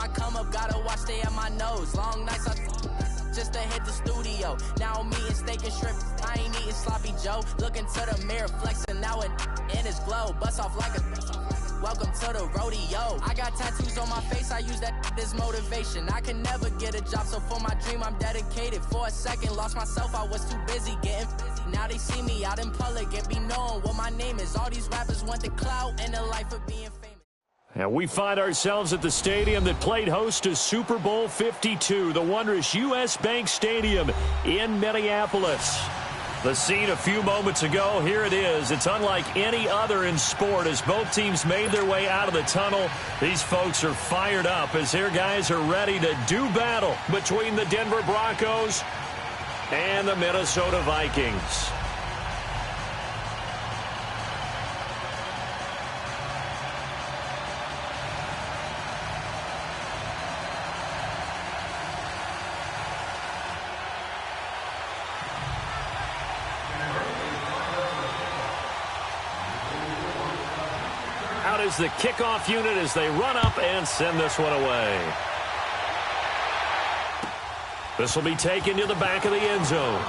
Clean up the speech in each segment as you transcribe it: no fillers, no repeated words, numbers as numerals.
my come up, gotta watch, stay at my nose. Long nights, I just to hit the studio. Now I'm eating steak and shrimp, I ain't eating sloppy Joe. Looking to the mirror, flexing now and in his glow. Bust off like a welcome to the rodeo. I got tattoos on my face, I use that as motivation. I can never get a job, so for my dream I'm dedicated. For a second, lost myself, I was too busy getting now they see me out in public and be known what my name is. All these rappers want the clout and the life of being famous. And we find ourselves at the stadium that played host to Super Bowl 52, the wondrous U.S. Bank Stadium in Minneapolis. The scene a few moments ago, here it is. It's unlike any other in sport as both teams made their way out of the tunnel. These folks are fired up as their guys are ready to do battle between the Denver Broncos and the Minnesota Vikings. Out is the kickoff unit as they run up and send this one away. This will be taken to the back of the end zone.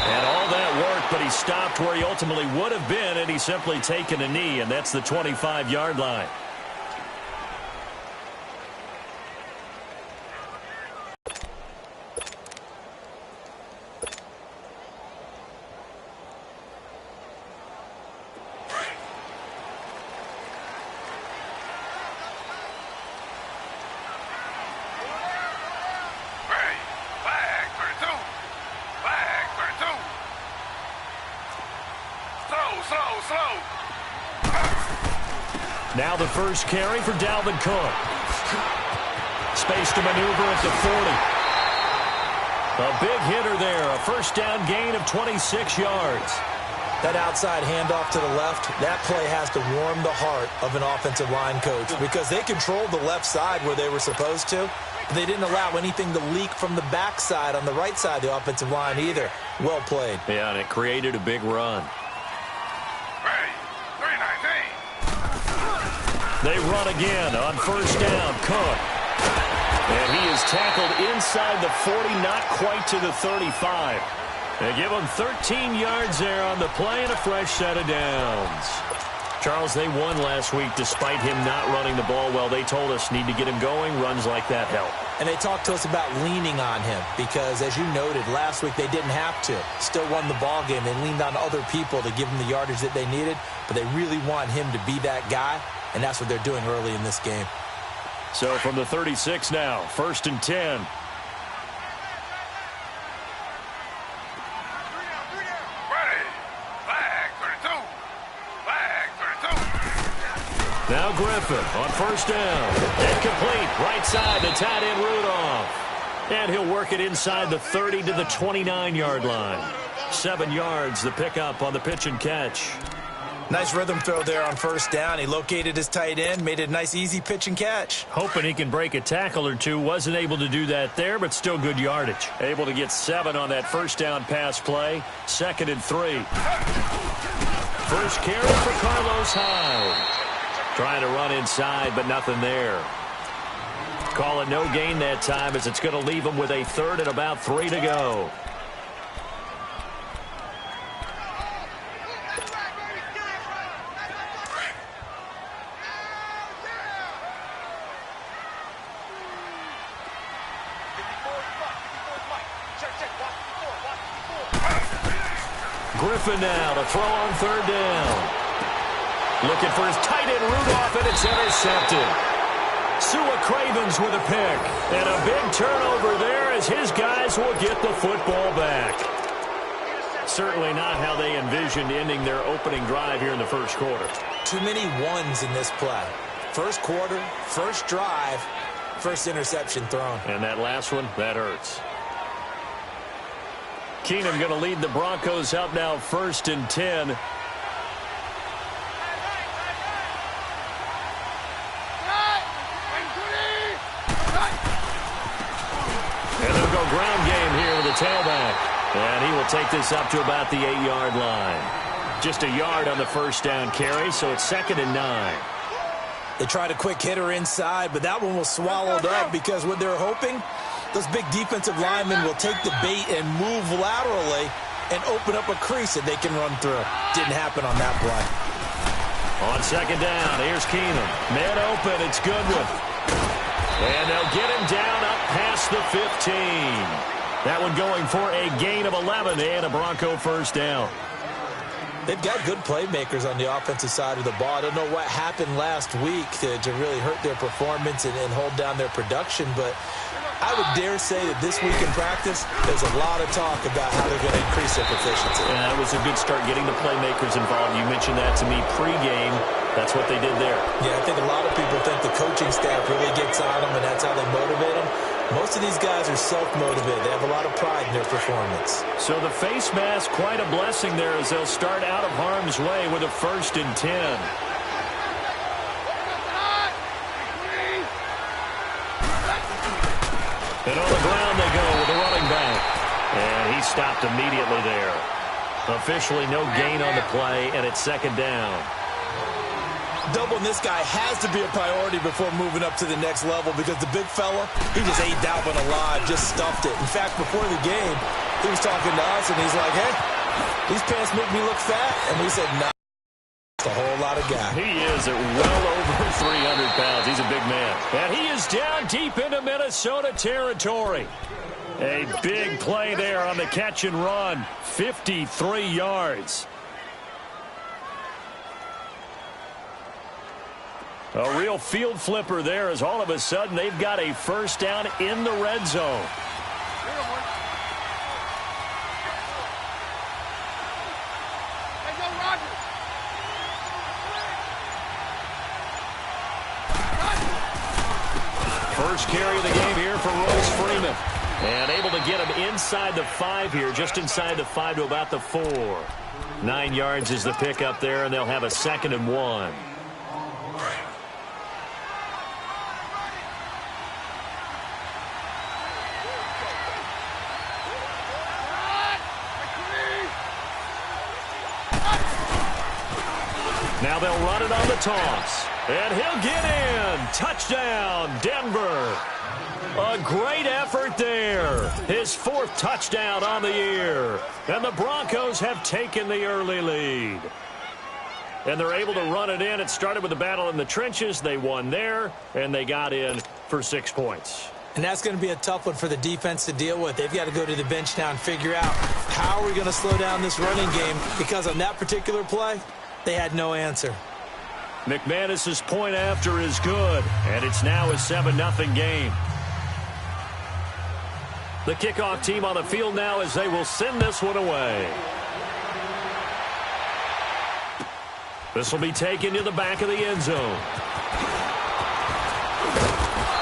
And all that worked, but he stopped where he ultimately would have been, and he's simply taken a knee, and that's the 25-yard line. Now the first carry for Dalvin Cook. Space to maneuver at the 40. A big hitter there. A first down gain of 26 yards. That outside handoff to the left, that play has to warm the heart of an offensive line coach because they controlled the left side where they were supposed to. They didn't allow anything to leak from the backside on the right side of the offensive line either. Well played. Yeah, and it created a big run. They run again on first down. Cook. And he is tackled inside the 40, not quite to the 35. They give him 13 yards there on the play and a fresh set of downs. Charles, they won last week despite him not running the ball well. They told us need to get him going. Runs like that help. And they talked to us about leaning on him because, as you noted, last week they didn't have to. Still won the ball game. They leaned on other people to give them the yardage that they needed, but they really want him to be that guy. And that's what they're doing early in this game. So from the 36 now, 1st and 10. Now Griffin on first down. Incomplete. Right side to tight end Rudolph. And he'll work it inside the 30 to the 29-yard line. 7 yards the pickup on the pitch and catch. Nice rhythm throw there on first down. He located his tight end, made it a nice easy pitch and catch. Hoping he can break a tackle or two. Wasn't able to do that there, but still good yardage. Able to get 7 on that first down pass play. 2nd and 3. First carry for Carlos Hyde. Trying to run inside, but nothing there. Call it no gain that time as it's going to leave him with a 3rd and about 3 to go. Griffin now to throw on 3rd down. Looking for his tight end Rudolph, and it's intercepted. Sua Cravens with a pick. And a big turnover there as his guys will get the football back. Certainly not how they envisioned ending their opening drive here in the first quarter. Too many ones in this play. First quarter, first drive, first interception thrown. And that last one, that hurts. Keenum going to lead the Broncos up now 1st and 10. And they'll go ground game here with the tailback. And he will take this up to about the 8-yard line. Just a yard on the first down carry, so it's 2nd and 9. They tried a quick hitter inside, but that one was swallowed up because what they're hoping, those big defensive linemen will take the bait and move laterally and open up a crease that they can run through. Didn't happen on that play. On second down, here's Keenum. Mid open, it's Goodwin. And they'll get him down up past the 15. That one going for a gain of 11 and a Bronco first down. They've got good playmakers on the offensive side of the ball. I don't know what happened last week to really hurt their performance and hold down their production, but I would dare say that this week in practice, there's a lot of talk about how they're going to increase their proficiency. And that was a good start getting the playmakers involved. You mentioned that to me pregame. That's what they did there. Yeah, I think a lot of people think the coaching staff really gets on them, and that's how they motivate them. Most of these guys are self-motivated. They have a lot of pride in their performance. So the face mask, quite a blessing there as they'll start out of harm's way with a 1st and 10. And on the ground they go with the running back. And he stopped immediately there. Officially no gain on the play, and it's second down. Doubling this guy has to be a priority before moving up to the next level because the big fella, he just ate Dalvin alive, just stuffed it. In fact, before the game, he was talking to us, and he's like, hey, these pants make me look fat. And we said, nah, it's a whole lot of guy. He is at well over 300 pounds. He's a big man. And he is down deep into Minnesota territory. A big play there on the catch and run, 53 yards. A real field flipper there as all of a sudden they've got a first down in the red zone. First carry of the game here for Royce Freeman. And able to get him inside the 5 here, just inside the 5 to about the 4. 9 yards is the pickup there, and they'll have a 2nd and 1. Now they'll run it on the toss. And he'll get in. Touchdown, Denver. A great effort there. His 4th touchdown on the year. And the Broncos have taken the early lead. And they're able to run it in. It started with a battle in the trenches. They won there, and they got in for 6 points. And that's going to be a tough one for the defense to deal with. They've got to go to the bench now and figure out how are we going to slow down this running game, because on that particular play, they had no answer. McManus's point after is good, and it's now a 7-0 game. The kickoff team on the field now as they will send this one away. This will be taken to the back of the end zone.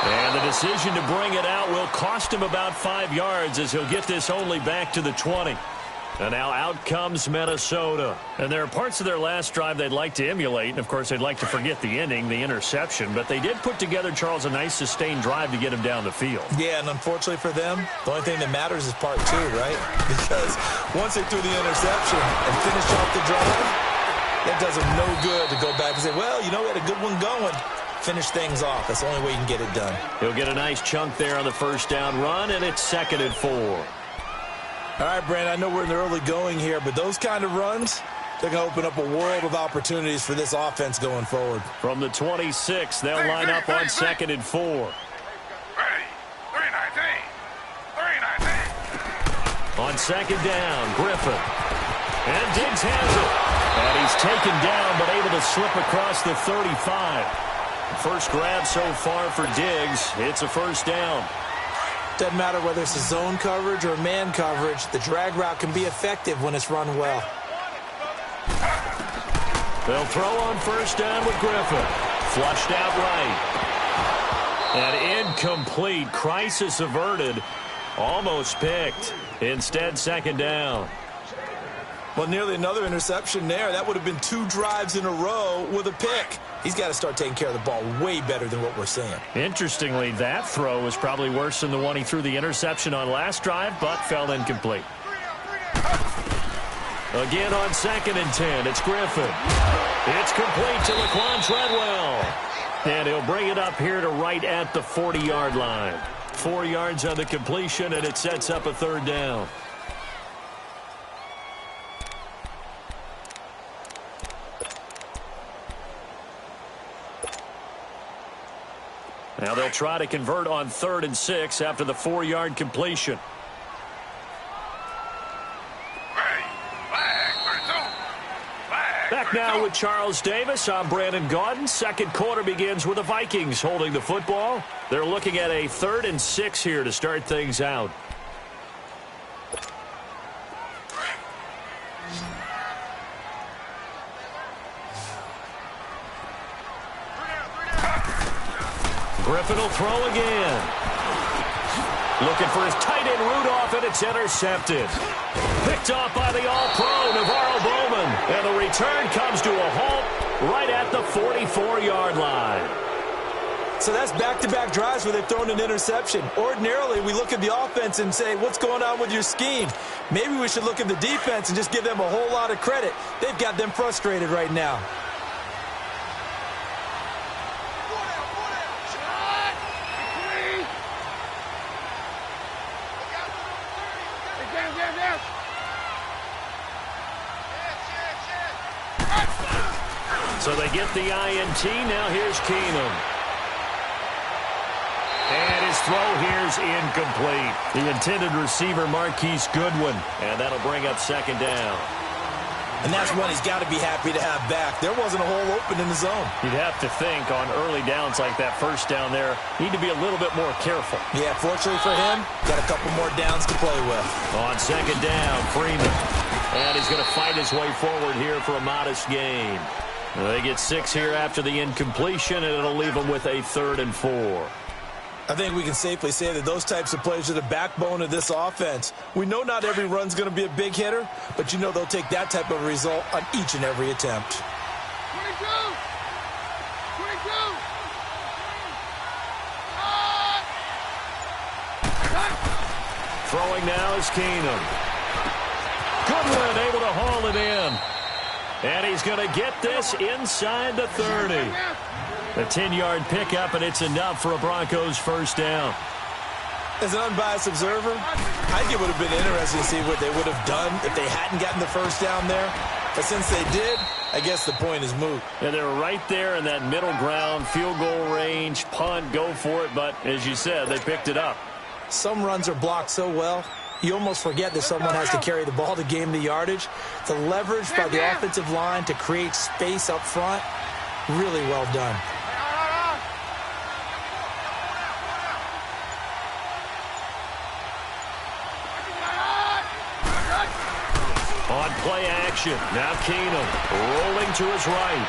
And the decision to bring it out will cost him about 5 yards as he'll get this only back to the 20. And now out comes Minnesota. And there are parts of their last drive they'd like to emulate. And, of course, they'd like to forget the ending, the interception. But they did put together, Charles, a nice sustained drive to get him down the field. Yeah, and unfortunately for them, the only thing that matters is part 2, right? Because once they threw the interception and finished off the drive, that does them no good to go back and say, well, you know, we had a good one going. Finish things off. That's the only way you can get it done. He'll get a nice chunk there on the first down run, and it's 2nd and 4. All right, Brandon, I know we're in the early going here, but those kind of runs, they're going to open up a world of opportunities for this offense going forward. From the 26, they'll line up on 2nd and 4. On 2nd down, Griffin. And Diggs has it. And he's taken down, but able to slip across the 35. First grab so far for Diggs. It's a first down. Doesn't matter whether it's a zone coverage or man coverage, the drag route can be effective when it's run well. They'll throw on first down with Griffin. Flushed out right. And incomplete. Crisis averted. Almost picked. Instead, 2nd down. Well, nearly another interception there. That would have been 2 drives in a row with a pick. He's got to start taking care of the ball way better than what we're seeing. Interestingly, that throw was probably worse than the one he threw the interception on last drive, but fell incomplete. Again on 2nd and 10, it's Griffin. It's complete to Laquan Treadwell. And he'll bring it up here to right at the 40-yard line. 4 yards on the completion, and it sets up a third down. Now they'll try to convert on 3rd and 6 after the 4-yard completion. Back now with Charles Davis. I'm Brandon Gaudin. Second quarter begins with the Vikings holding the football. They're looking at a 3rd and 6 here to start things out. Griffin will throw again. Looking for his tight end Rudolph, and it's intercepted. Picked off by the All-Pro Navarro Bowman. And the return comes to a halt right at the 44-yard line. So that's back-to-back drives where they've thrown an interception. Ordinarily, we look at the offense and say, what's going on with your scheme? Maybe we should look at the defense and just give them a whole lot of credit. They've got them frustrated right now. So they get the INT. Now here's Keenum. And his throw here's incomplete. The intended receiver, Marquise Goodwin. And that'll bring up second down. And that's one he's got to be happy to have back. There wasn't a hole open in the zone. You'd have to think on early downs like that first down there, need to be a little bit more careful. Yeah, fortunately for him, got a couple more downs to play with. On second down, Freeman. And he's going to fight his way forward here for a modest gain. They get 6 here after the incompletion, and it'll leave them with a 3rd and 4. I think we can safely say that those types of plays are the backbone of this offense. We know not every run's going to be a big hitter, but you know they'll take that type of result on each and every attempt. 22! Throwing now is Keenum. Goodwin able to haul it in. And he's going to get this inside the 30. A 10-yard pickup, and it's enough for a Broncos first down. As an unbiased observer, I think it would have been interesting to see what they would have done if they hadn't gotten the first down there. But since they did, I guess the point is moot. Yeah, they were right there in that middle ground, field goal range, punt, go for it. But as you said, they picked it up. Some runs are blocked so well, you almost forget that someone has to carry the ball to gain the yardage. The leverage by the offensive line to create space up front, really well done. On play action, now Keenum rolling to his right.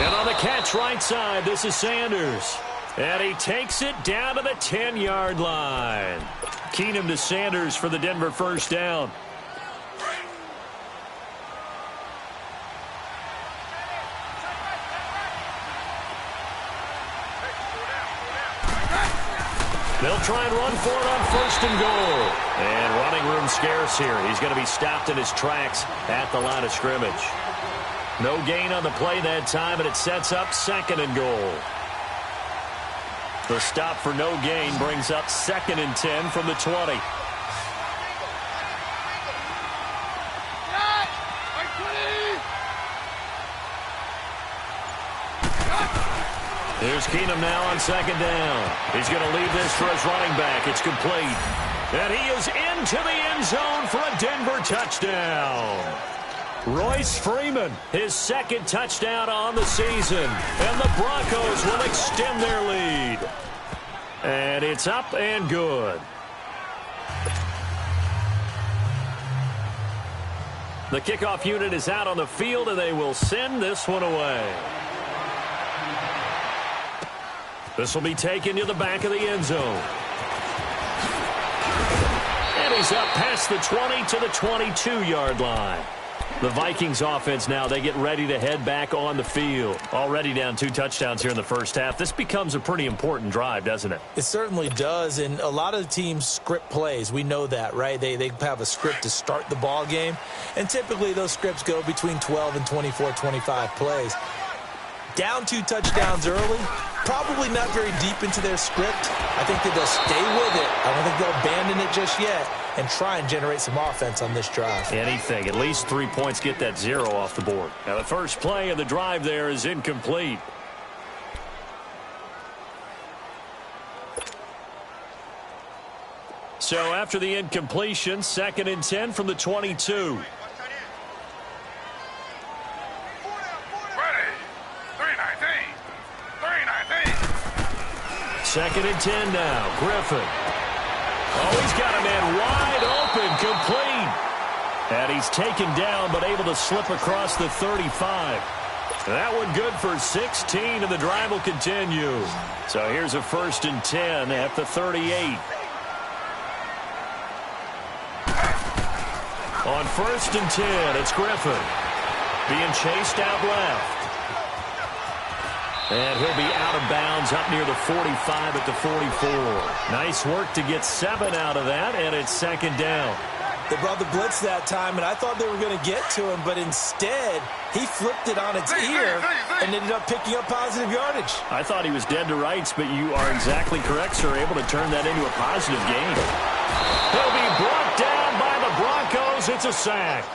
And on the catch right side, this is Sanders. And he takes it down to the 10-yard line. Keenum to Sanders for the Denver first down. They'll try and run for it on 1st and goal. And running room scarce here. He's going to be stopped in his tracks at the line of scrimmage. No gain on the play that time, and it sets up 2nd and goal. The stop for no gain brings up 2nd and 10 from the 20. Here's Keenum now on 2nd down. He's going to leave this for his running back. It's complete. And he is into the end zone for a Denver touchdown. Royce Freeman, his 2nd touchdown on the season. And the Broncos will extend their lead. And it's up and good. The kickoff unit is out on the field, and they will send this one away. This will be taken to the back of the end zone. And he's up past the 20 to the 22-yard line. The Vikings offense now, they get ready to head back on the field. Already down 2 touchdowns here in the first half. This becomes a pretty important drive, doesn't it? It certainly does, and a lot of the teams script plays. We know that, right? They have a script to start the ball game, and typically those scripts go between 12 and 24, 25 plays. Down 2 touchdowns early, probably not very deep into their script. I think that they'll stay with it. I don't think they'll abandon it just yet and try and generate some offense on this drive. Anything. At least 3 points, get that 0 off the board. Now the first play of the drive there is incomplete. So after the incompletion, 2nd and 10 from the 22. Second and 10 now. Griffin. Oh, he's got a man wide open, complete. And he's taken down, but able to slip across the 35. That one good for 16, and the drive will continue. So here's a 1st and 10 at the 38. On 1st and 10, it's Griffin. Being chased out left. And he'll be out of bounds up near the 45 at the 44. Nice work to get 7 out of that, and it's 2nd down. They brought the blitz that time, and I thought they were going to get to him, but instead, he flipped it on its ear and ended up picking up positive yardage. I thought he was dead to rights, but you are exactly correct, sir. Able to turn that into a positive gain. He'll be brought down by the Broncos. It's a sack.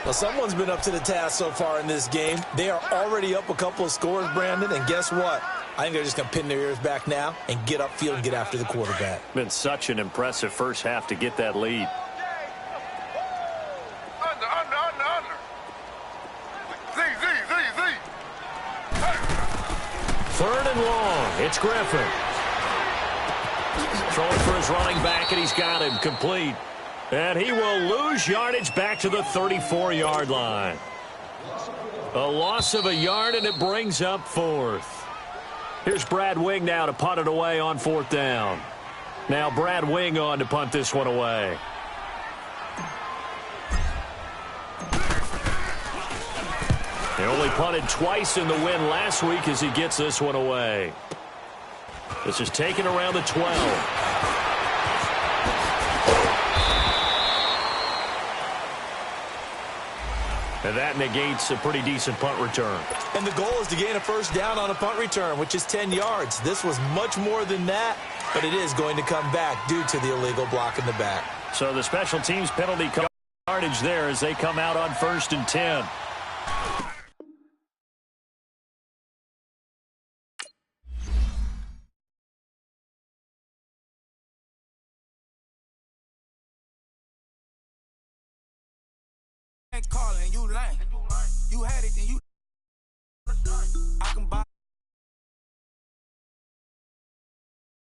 Well, someone's been up to the task so far in this game. They are already up a couple of scores, Brandon, and guess what? I think they're just going to pin their ears back now and get upfield and get after the quarterback. Been such an impressive first half to get that lead. Under. Z. 3rd and long. It's Griffin. Throwing for his running back, and he's got him complete. And he will lose yardage back to the 34-yard line. A loss of a yard, and it brings up 4th. Here's Brad Wing now to punt it away on 4th down. Now Brad Wing on to punt this one away. He only punted twice in the win last week as he gets this one away. This is taken around the 12. And that negates a pretty decent punt return. And the goal is to gain a 1st down on a punt return, which is 10 yards. This was much more than that, but it is going to come back due to the illegal block in the back. So the special teams penalty yardage there as they come out on 1st and 10.